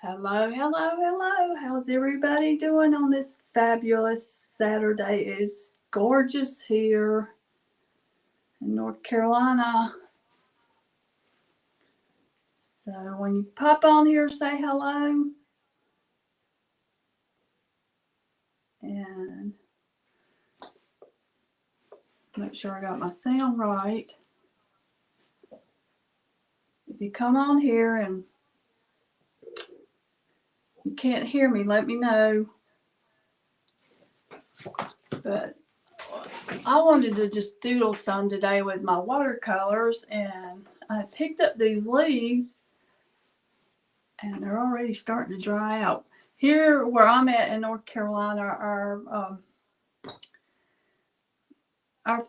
Hello, hello, hello. How's everybody doing on this fabulous Saturday? It's gorgeous here in North Carolina. So when you pop on here, say hello. And make sure I got my sound right. If you come on here and you can't hear me, let me know. But I wanted to just doodle some today with my watercolors, and I picked up these leaves and they're already starting to dry out. Here where I'm at in North Carolina, our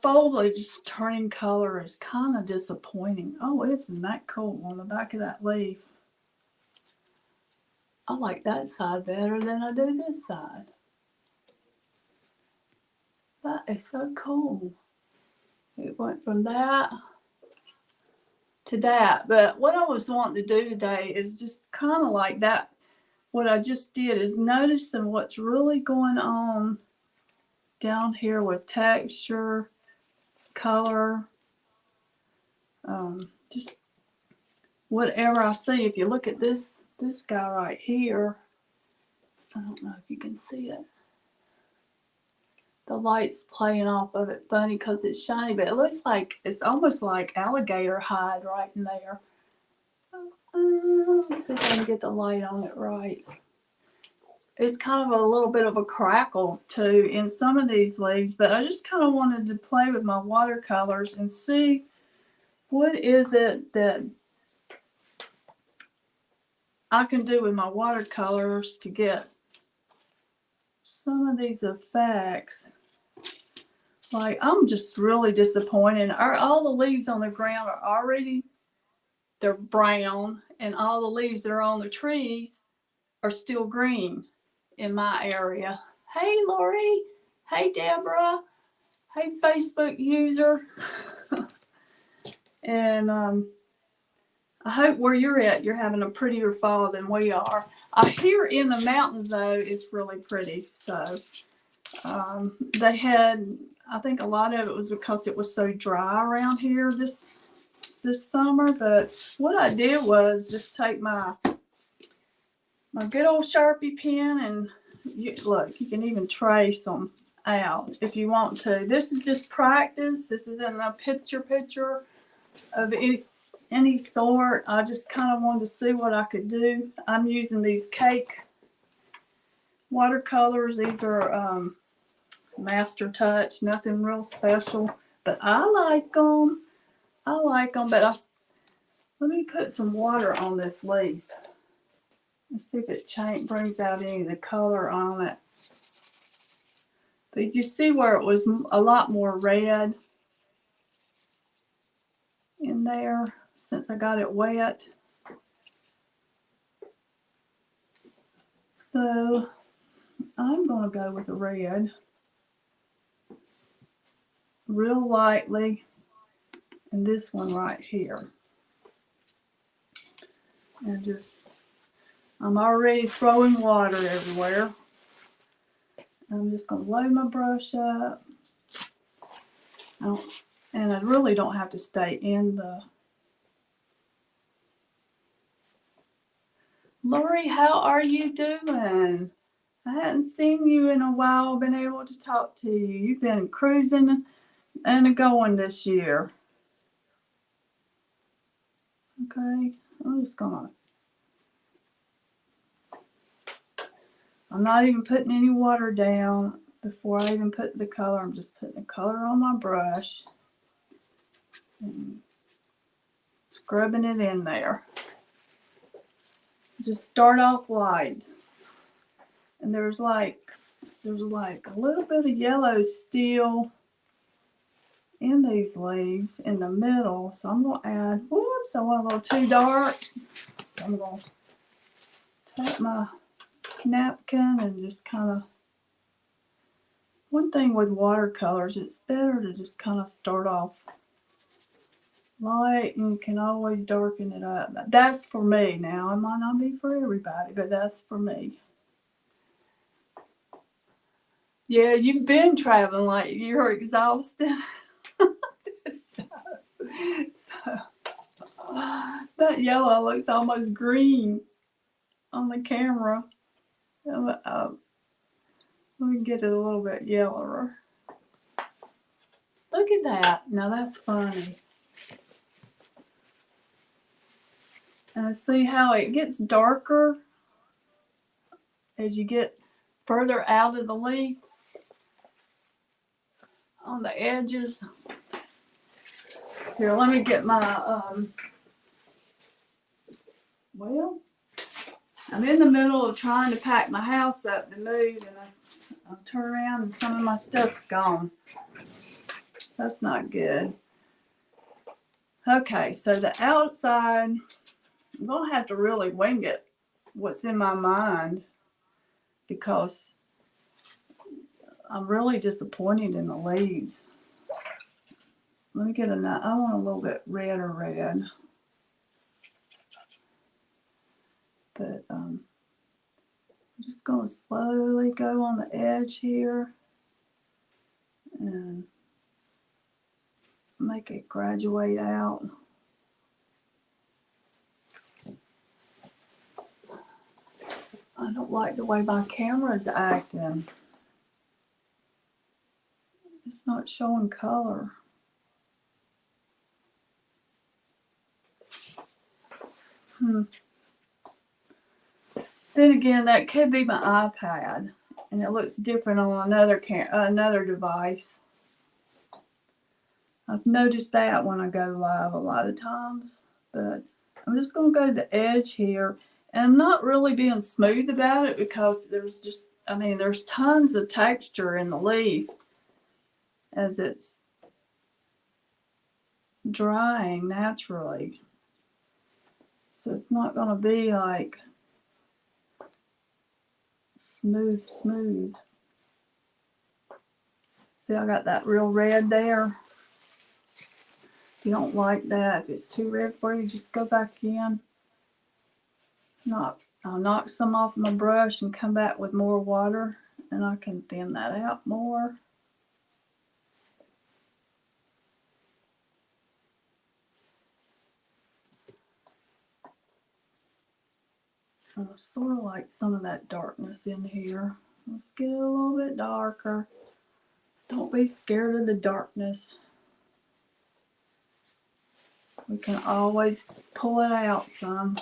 foliage turning color is kind of disappointing. Oh, isn't that cool on the back of that leaf? I like that side better than I do this side. That is so cool. It went from that to that. But what I was wanting to do today is just kind of like that. What I just did is noticing what's really going on down here with texture, color, just whatever I see. If you look at this guy right here, I don't know if you can see it. The light's playing off of it funny because it's shiny, but it looks like it's almost like alligator hide right in there. Let's see if I can get the light on it right. It's kind of a little bit of a crackle too in some of these leaves, but I just kind of wanted to play with my watercolors and see what is it that I can do with my watercolors to get some of these effects. Like, I'm just really disappointed. All the leaves on the ground are already, they're brown, and all the leaves that are on the trees are still green in my area. Hey, Lori. Hey, Deborah. Hey, Facebook user. And I hope where you're at, you're having a prettier fall than we are. Here in the mountains, though, it's really pretty. So they had, I think a lot of it was because it was so dry around here this summer. But what I did was just take my good old Sharpie pen, and look, you can even trace them out if you want to. This is just practice. This isn't a picture of any sort. I just kind of wanted to see what I could do. I'm using these Cake watercolors. These are Master Touch, nothing real special, but I like them. But let me put some water on this leaf. Let's see if it brings out any of the color on it. But you see where it was a lot more red in there since I got it wet. So I'm going to go with the red real lightly, and this one right here. And just, I'm already throwing water everywhere. I'm just going to load my brush up. And I really don't have to stay in the... Lori, how are you doing? I hadn't seen you in a while, been able to talk to you. You've been cruising and going this year. Okay, I'm just gonna... I'm not even putting any water down before I even put the color. I'm just putting the color on my brush and scrubbing it in there. Just start off light. And there's like a little bit of yellow still in these leaves in the middle. So I'm going to add, whoops, I went a little too dark. So I'm going to take my napkin and just kind of, one thing with watercolors, it's better to just kind of start off light and you can always darken it up. That's for me now. It might not be for everybody, but that's for me. Yeah, you've been traveling, like you're exhausted. so, that yellow looks almost green on the camera. Let me get it a little bit yellower. Look at that. Now that's funny. And see how it gets darker as you get further out of the leaf on the edges. Here, let me get my, well, I'm in the middle of trying to pack my house up to move, and I turn around and some of my stuff's gone. That's not good. Okay, so the outside, I'm going to have to really wing it, what's in my mind, because I'm really disappointed in the leaves. Let me get I want a little bit redder red. But I'm just going to slowly go on the edge here and make it graduate out. I don't like the way my camera's acting. It's not showing color. Then again, that could be my iPad, and it looks different on another device. I've noticed that when I go live a lot of times, but I'm just going to go to the edge here, and I'm not really being smooth about it because there's tons of texture in the leaf as it's drying naturally. So it's not going to be like smooth. See, I got that real red there. If you don't like that, if it's too red for you, just go back in. I'll knock some off my brush and come back with more water, and I can thin that out more. I sort of like some of that darkness in here. Let's get it a little bit darker. Don't be scared of the darkness. We can always pull it out some.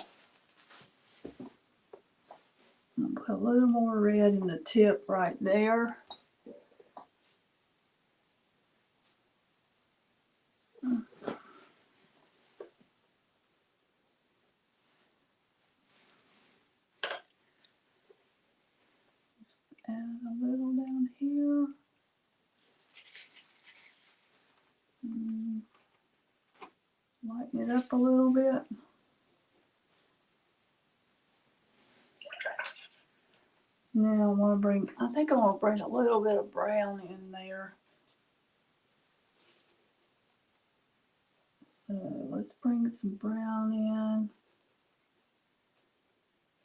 I'll put a little more red in the tip right there. Just add a little down here. Lighten it up a little bit. Now I think I want to bring a little bit of brown in there. So let's bring some brown in.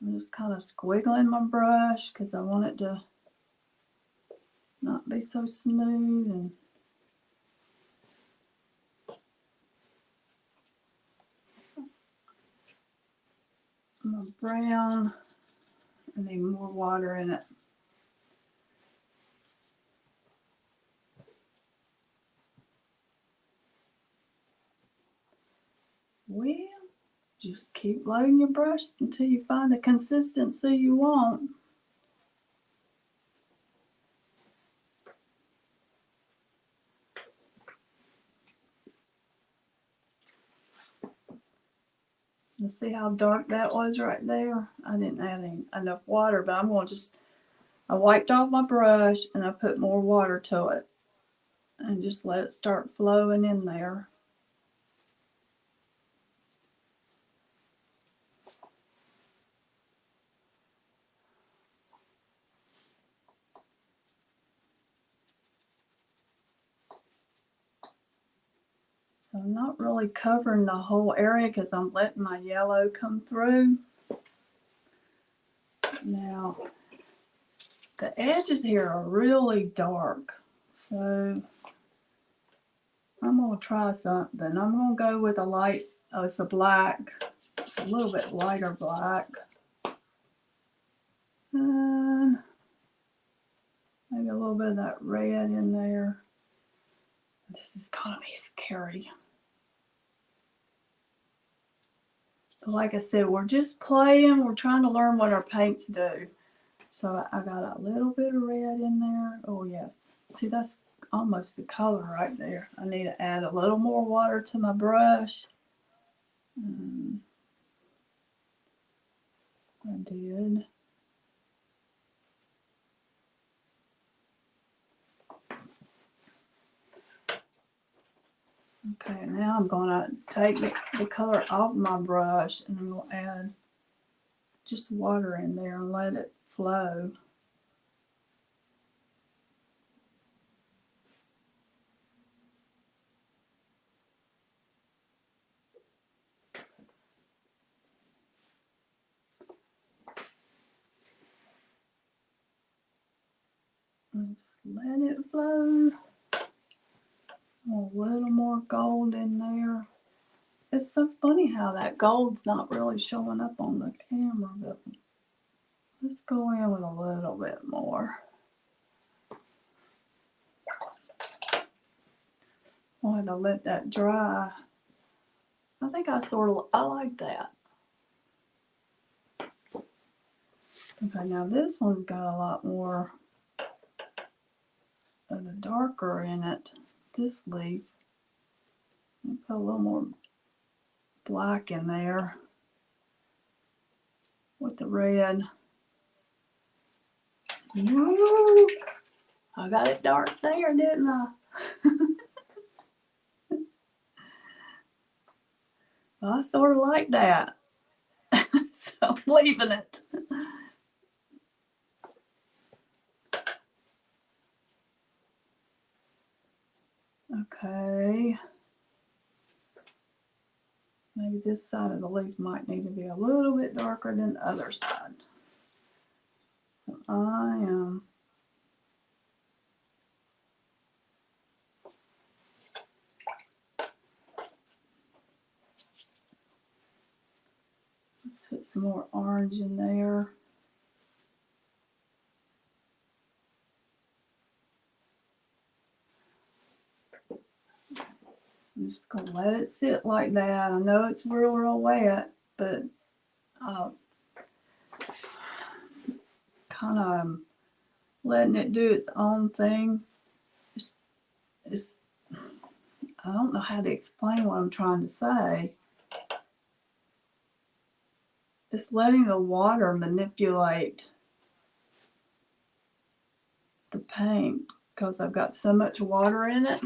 I'm just kind of squiggling my brush because I want it to not be so smooth. And my brown, I need more water in it. Well, just keep loading your brush until you find the consistency you want. You see how dark that was right there? I didn't add enough water, but I'm going to I wiped off my brush and I put more water to it and just let it start flowing in there. So So I'm not really covering the whole area because I'm letting my yellow come through. Now, the edges here are really dark, so I'm going to try something. I'm going to go with a light, it's a black, it's a little bit lighter black. And maybe a little bit of that red in there. This is going to be scary. But like I said, we're just playing. We're trying to learn what our paints do. So I got a little bit of red in there. Oh yeah. See, that's almost the color right there. I need to add a little more water to my brush. I did. Okay, now I'm going to take the color off my brush and I'm going to add just water in there and let it flow. And just let it flow. A little more gold in there. It's so funny how that gold's not really showing up on the camera, but let's go in with a little bit more. I'll have to let that dry. I think I like that. Okay, now this one's got a lot more of the darker in it. This leaf. I'll put a little more black in there with the red. Woo! I got it dark there, didn't I? Well, I sort of like that. So I'm leaving it. Okay. Maybe this side of the leaf might need to be a little bit darker than the other side. So I am let's put some more orange in there. I'm just gonna let it sit like that. I know it's real wet, but kind of letting it do its own thing. It's I don't know how to explain what I'm trying to say. It's letting the water manipulate the paint because I've got so much water in it.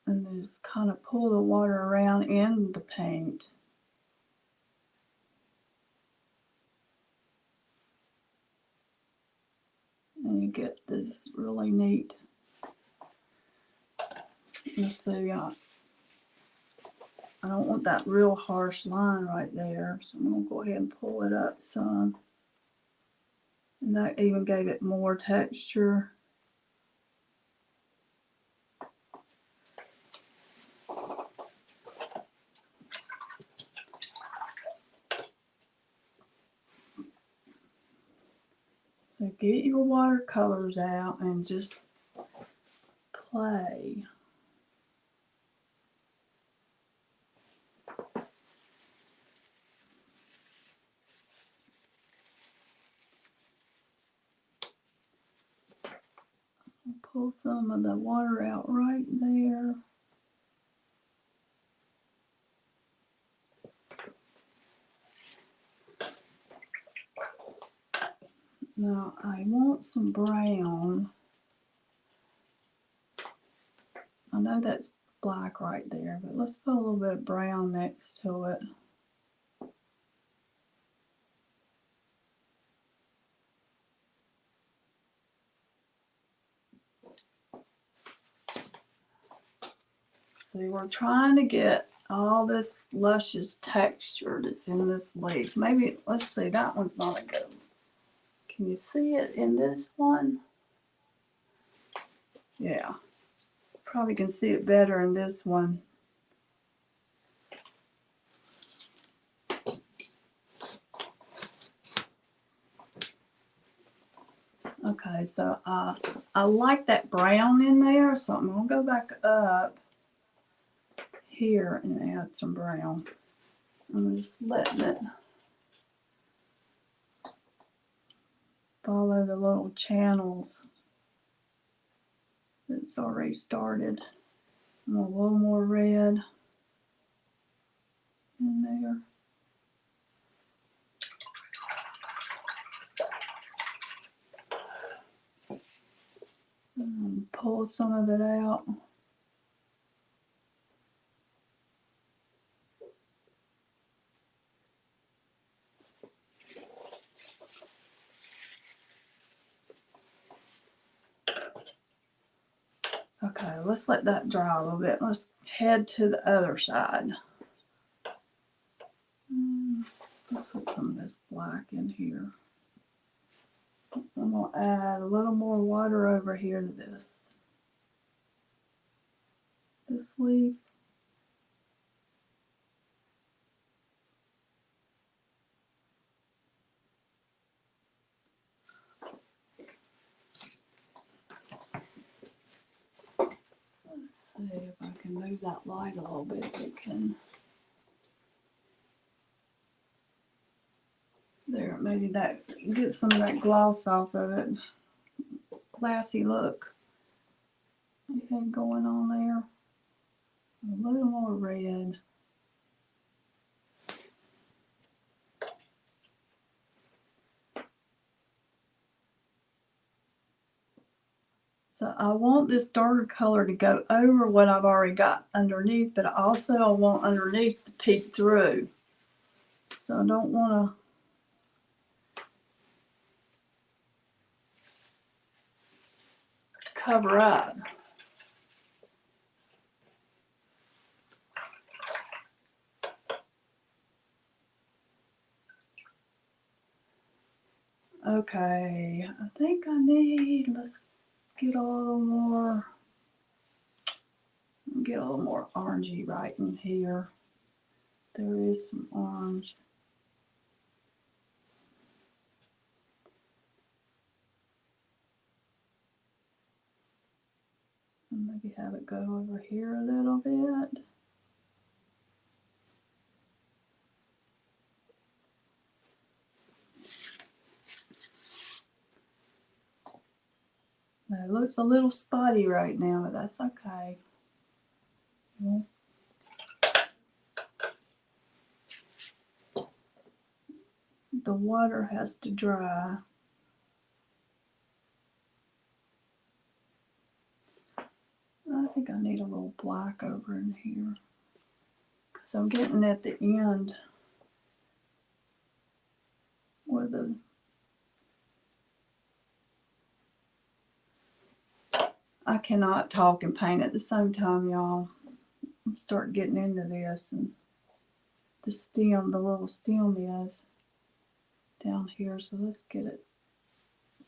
And just kind of pull the water around in the paint. And you get this really neat. Let's see, I don't want that real harsh line right there, so I'm going to go ahead and pull it up some. And that even gave it more texture. So get your watercolors out and just play. Pull some of the water out right there. Now I want some brown. I know that's black right there, but let's put a little bit of brown next to it. See, we're trying to get all this luscious texture that's in this leaf. Maybe, let's see, that one's not a good one. Can you see it in this one? Yeah. Probably can see it better in this one. Okay, so I like that brown in there, so I'm going to go back up here and add some brown. I'm just letting it follow the little channels that's already started. And a little more red in there. And pull some of it out. Okay, let's let that dry a little bit. Let's head to the other side. Let's put some of this black in here. I'm going to add a little more water over here to this leaf. Let's see if I can move that light a little bit. If it can. There, maybe that get some of that gloss off of it. Classy look. Anything going on there? A little more red. So I want this darker color to go over what I've already got underneath, but I also want underneath to peek through. So I don't want to cover up. Okay, I think I need, let's get a little more orangey right in here. There is some orange. And maybe have it go over here a little bit. Now, it looks a little spotty right now, but that's okay. The water has to dry. I think I need a little black over in here because I'm getting at the end where I cannot talk and paint at the same time, y'all. Start getting into this, and the stem, the little stem is down here. So let's get it.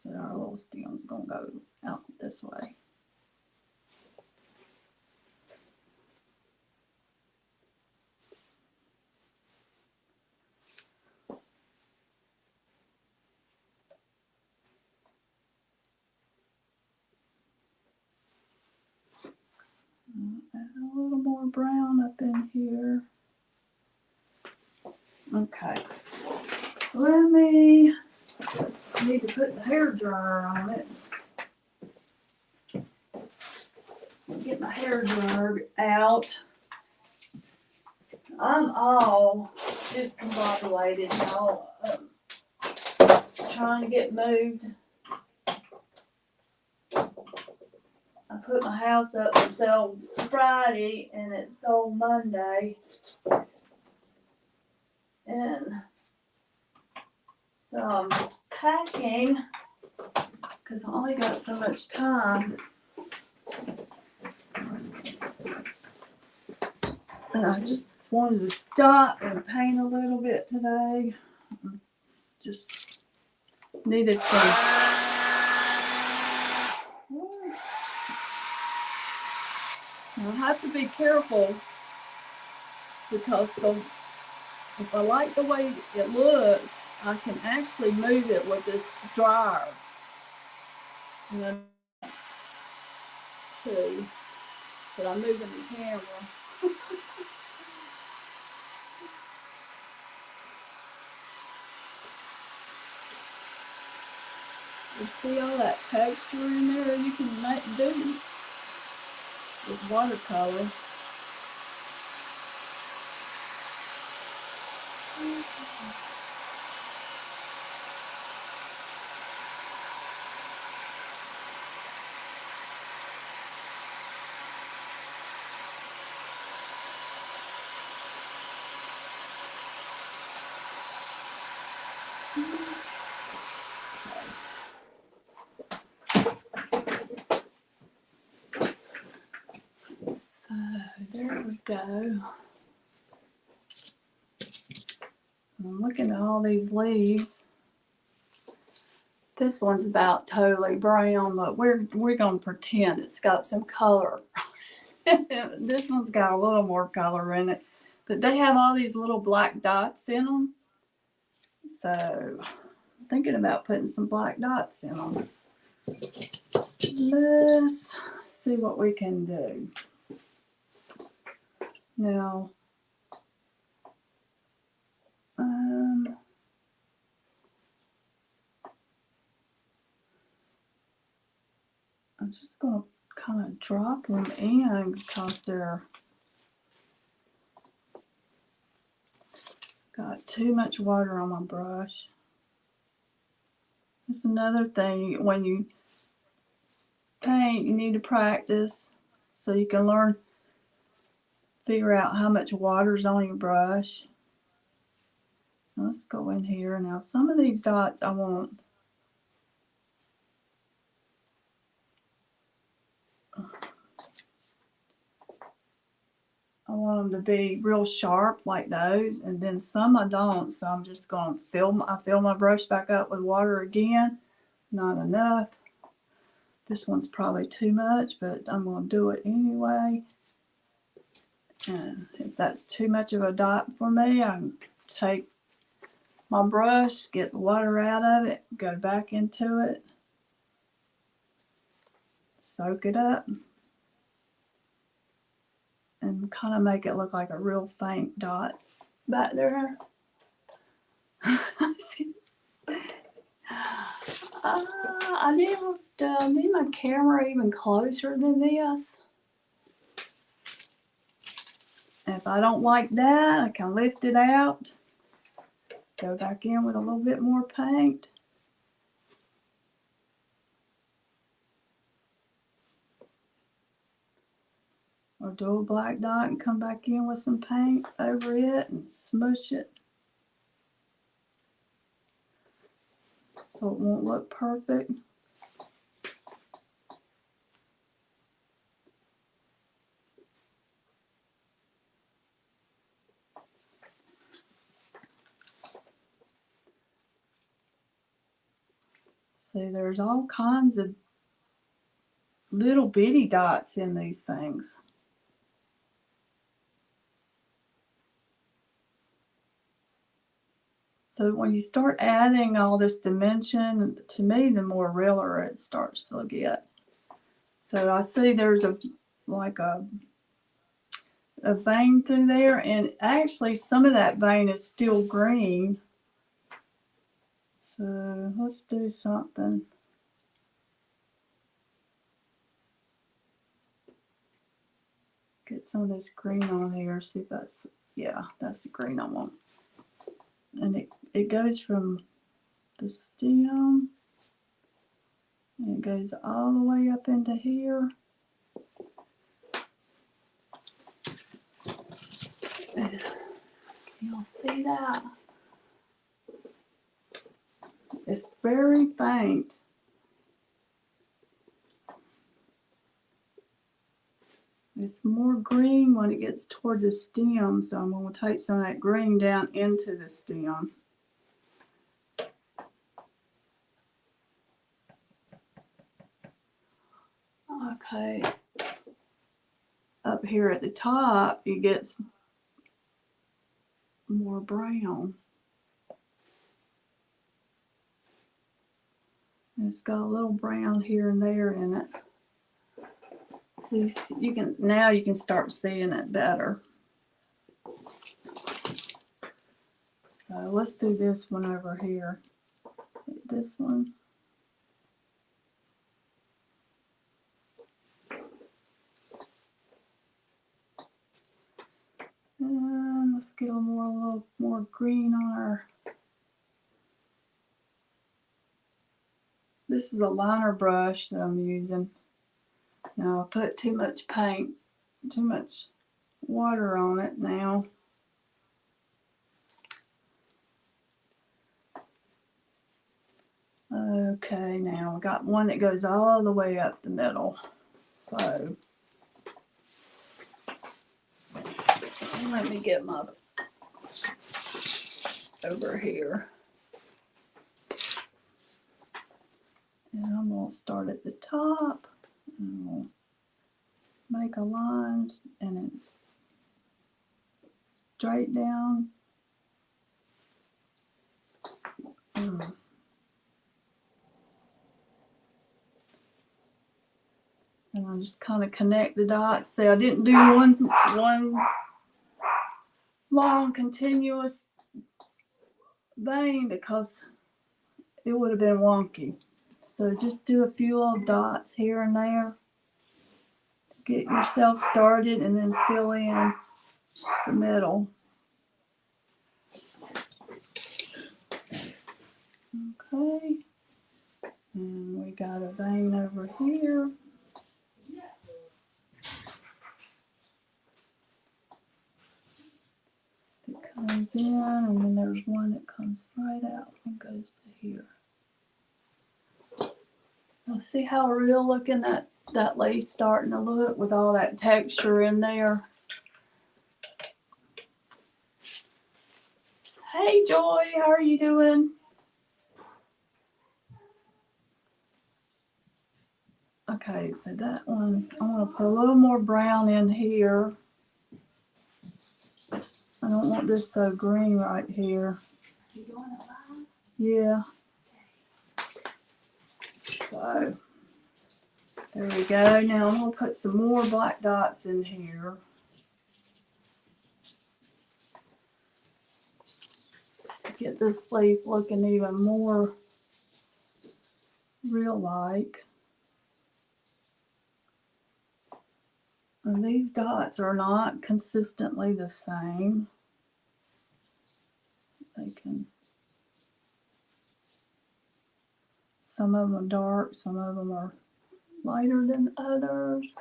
So our little stem's gonna go out this way. Add a little more brown up in here. Okay. Need to put the hair dryer on it. Get my hair dryer out. I'm all discombobulated, y'all. Trying to get moved. I put my house up for sale Friday and it sold Monday. And so I'm packing because I only got so much time. And I just wanted to stop and paint a little bit today. Just needed some. I have to be careful because if I like the way it looks, I can actually move it with this dryer. And then too, but I'm moving the camera. You see all that texture in there you can do with watercolor. There we go. I'm looking at all these leaves. This one's about totally brown, but we're gonna pretend it's got some color. This one's got a little more color in it, but they have all these little black dots in them. So I'm thinking about putting some black dots in them. Let's see what we can do. Now, I'm just going to kind of drop them in because they're got too much water on my brush. That's another thing. When you paint, you need to practice so you can learn, figure out how much water's on your brush. Let's go in here. Now, some of these dots I want them to be real sharp like those, and then some I don't, so I'm just going to fill my brush back up with water again. Not enough. This one's probably too much, but I'm going to do it anyway. And if that's too much of a dot for me, I can take my brush, get the water out of it, go back into it, soak it up, and kind of make it look like a real faint dot back there. I need my camera even closer than this. If I don't like that, I can lift it out, go back in with a little bit more paint. Or do a black dot and come back in with some paint over it and smush it so it won't look perfect. See, there's all kinds of little bitty dots in these things. So when you start adding all this dimension, to me, the more realer it starts to get. So I see there's a vein through there, and actually some of that vein is still green. So let's do something. Get some of this green on here, see if that's, yeah, that's the green I want. And it goes from the stem, and it goes all the way up into here. You'll see that. It's very faint. It's more green when it gets toward the stem, so I'm going to take some of that green down into the stem. Okay. Up here at the top, it gets more brown. And it's got a little brown here and there in it. So you can start seeing it better. So let's do this one over here. This one. And let's get a little more green on our. This is a liner brush that I'm using. Now I put too much paint, too much water on it now. Okay, now we got one that goes all the way up the middle. So let me get my over here. And I'm going to start at the top. And we'll make a line, and it's straight down. And I just kind of connect the dots. See, I didn't do one long continuous vein because it would have been wonky. So just do a few little dots here and there. Get yourself started and then fill in the middle. Okay. And we got a vein over here. It comes in, and then there's one that comes right out and goes to here. Now see how real looking that lace starting to look with all that texture in there. Hey Joy, how are you doing? Okay, so that one, I'm going to put a little more brown in here. I don't want this so green right here. You doing it live? Yeah. So, there we go. Now I'm going to put some more black dots in here. Get this leaf looking even more real-like. And these dots are not consistently the same. Some of them are dark, some of them are lighter than others.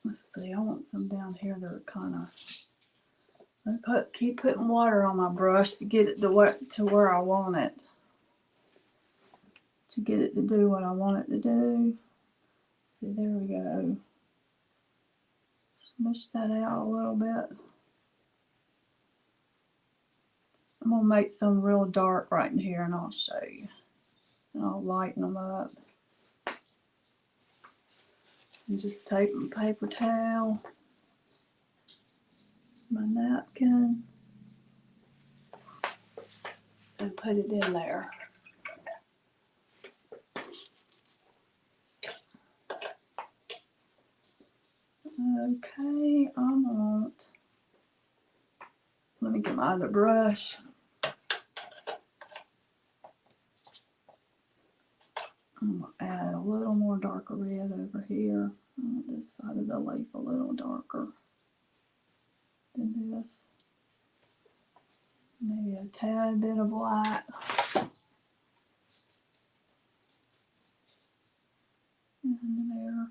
Let's see, I want some down here that are kind of. Keep putting water on my brush to get it to where I want it. To get it to do what I want it to do. See, there we go. Smush that out a little bit. I'm going to make some real dark right in here, and I'll show you. And I'll lighten them up. And just take my paper towel, my napkin, and put it in there. Okay, let me get my other brush. I'm going to add a little more darker red over here. I want this side of the leaf a little darker than this. Maybe a tad bit of black. In there.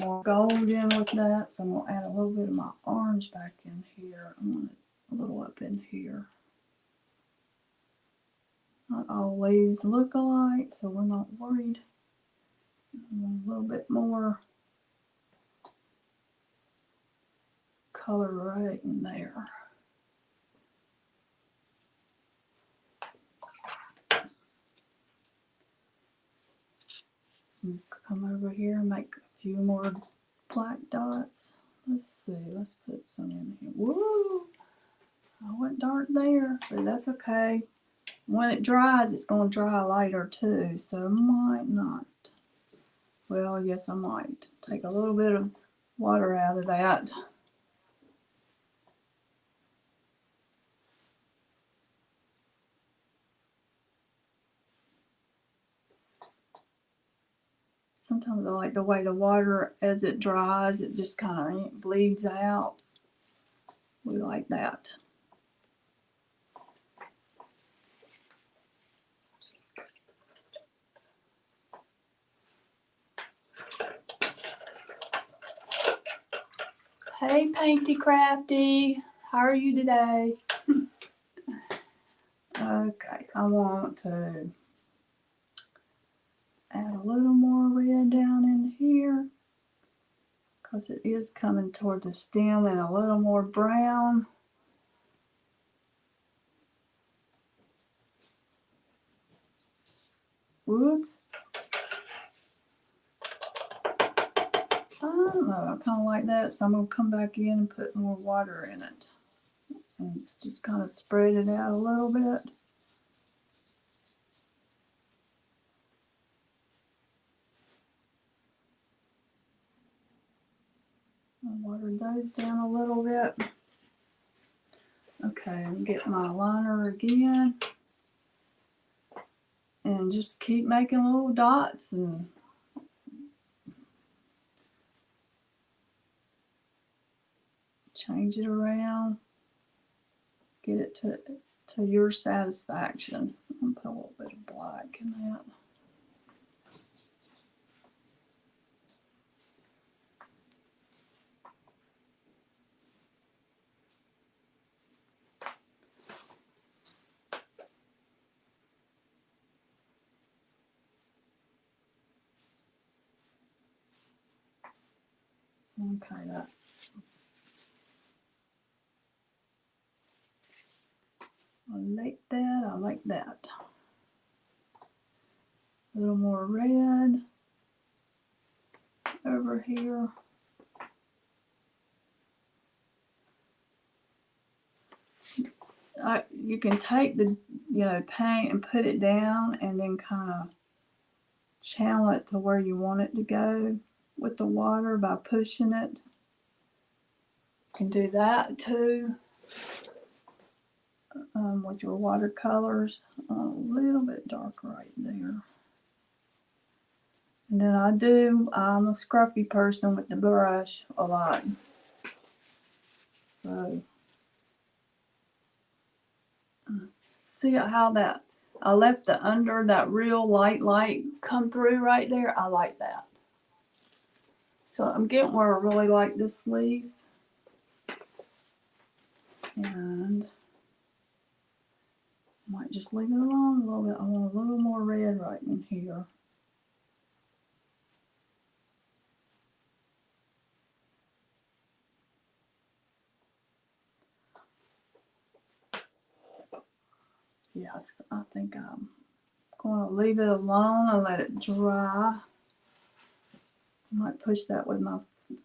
more gold in with that, so I'm going to add a little bit of my orange back in here. I want it a little up in here. Not all leaves look alike, so we're not worried. A little bit more color right in there. Come over here and make a few more black dots. Let's see, let's put some in here. Woo! I went dark there, but that's okay. When it dries, it's going to dry lighter too, so I might not. Well, yes, I might. Take a little bit of water out of that. Sometimes I like the way the water, as it dries, it just kind of bleeds out. We like that. Hey, Painty Crafty, how are you today? Okay, I want to add a little more red down in here because it is coming toward the stem, and a little more brown. Whoops. I don't know, I kind of like that, so I'm going to come back in and put more water in it. And it's just kind of spread it out a little bit. I watered those down a little bit. Okay, I'm getting my liner again. And just keep making little dots and change it around. Get it to your satisfaction. I'll put a little bit of black in that. Okay, that. I like that. I like that. A little more red over here. You can take the paint and put it down and then kind of channel it to where you want it to go with the water by pushing it. You can do that too with your watercolors. A little bit dark right there. And then I'm a scruffy person with the brush a lot. So see how that I left the under that real light come through right there. I like that. So I'm getting where I really like this leaf. And I might just leave it alone a little bit. I want a little more red right in here. Yes, I think I'm going to leave it alone and let it dry. I might push that with my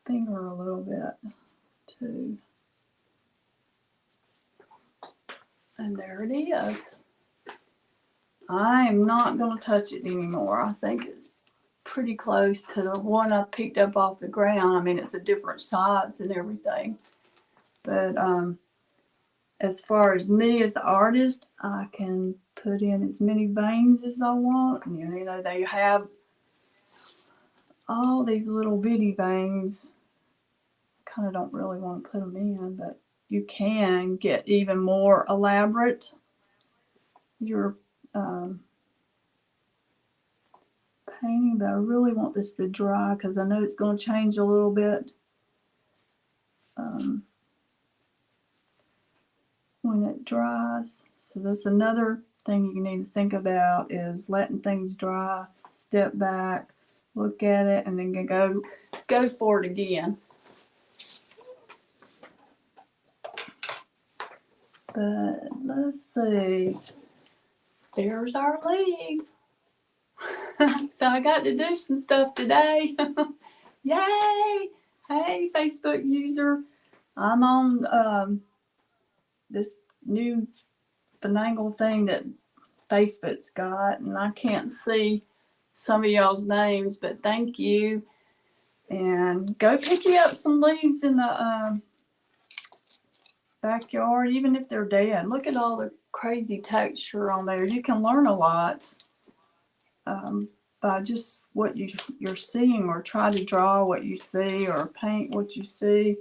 finger a little bit too. And there it is. I am not going to touch it anymore. I think it's pretty close to the one I picked up off the ground. I mean, it's a different size and everything. But as far as me as the artist, I can put in as many veins as I want. You know, they have all these little bitty veins. I kind of don't really want to put them in, but you can get even more elaborate your painting, but I really want this to dry because I know it's going to change a little bit when it dries. So that's another thing you need to think about, is letting things dry, step back, look at it, and then go for it again. But let's see. There's our leaf. So I got to do some stuff today. Yay! Hey, Facebook user. I'm on this new finagle thing that Facebook's got, and I can't see some of y'all's names, but thank you. And go pick you up some leaves in the backyard, even if they're dead. Look at all the crazy texture on there. You can learn a lot by just what you're seeing, or try to draw what you see, or paint what you see.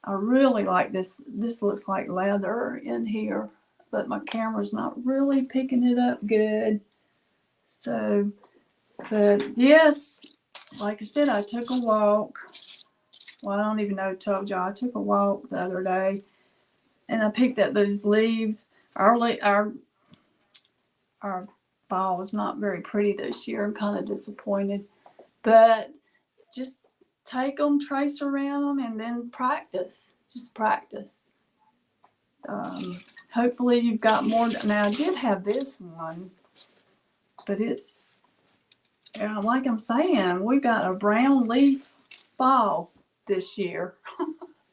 I really like this. This looks like leather in here, but my camera's not really picking it up good. So, but yes, like I said, I took a walk. Well, I don't even know who told y'all. I took a walk the other day, and I picked up those leaves. Our fall was not very pretty this year. I'm kind of disappointed, but just take them, trace around them, and then practice. Just practice. Hopefully you've got more. Now I did have this one, but it's, like I'm saying, we got a brown leaf fall this year.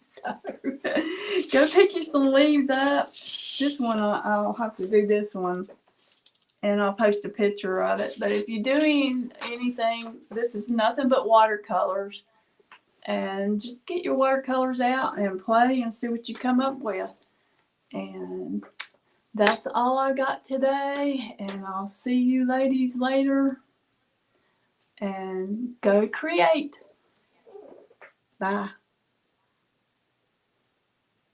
So go pick you some leaves up. This one, I'll have to do this one, and I'll post a picture of it. But if you're doing anything, this is nothing but watercolors. And just get your watercolors out and play and see what you come up with. And that's all I got today. And I'll see you ladies later. And go create. Bye.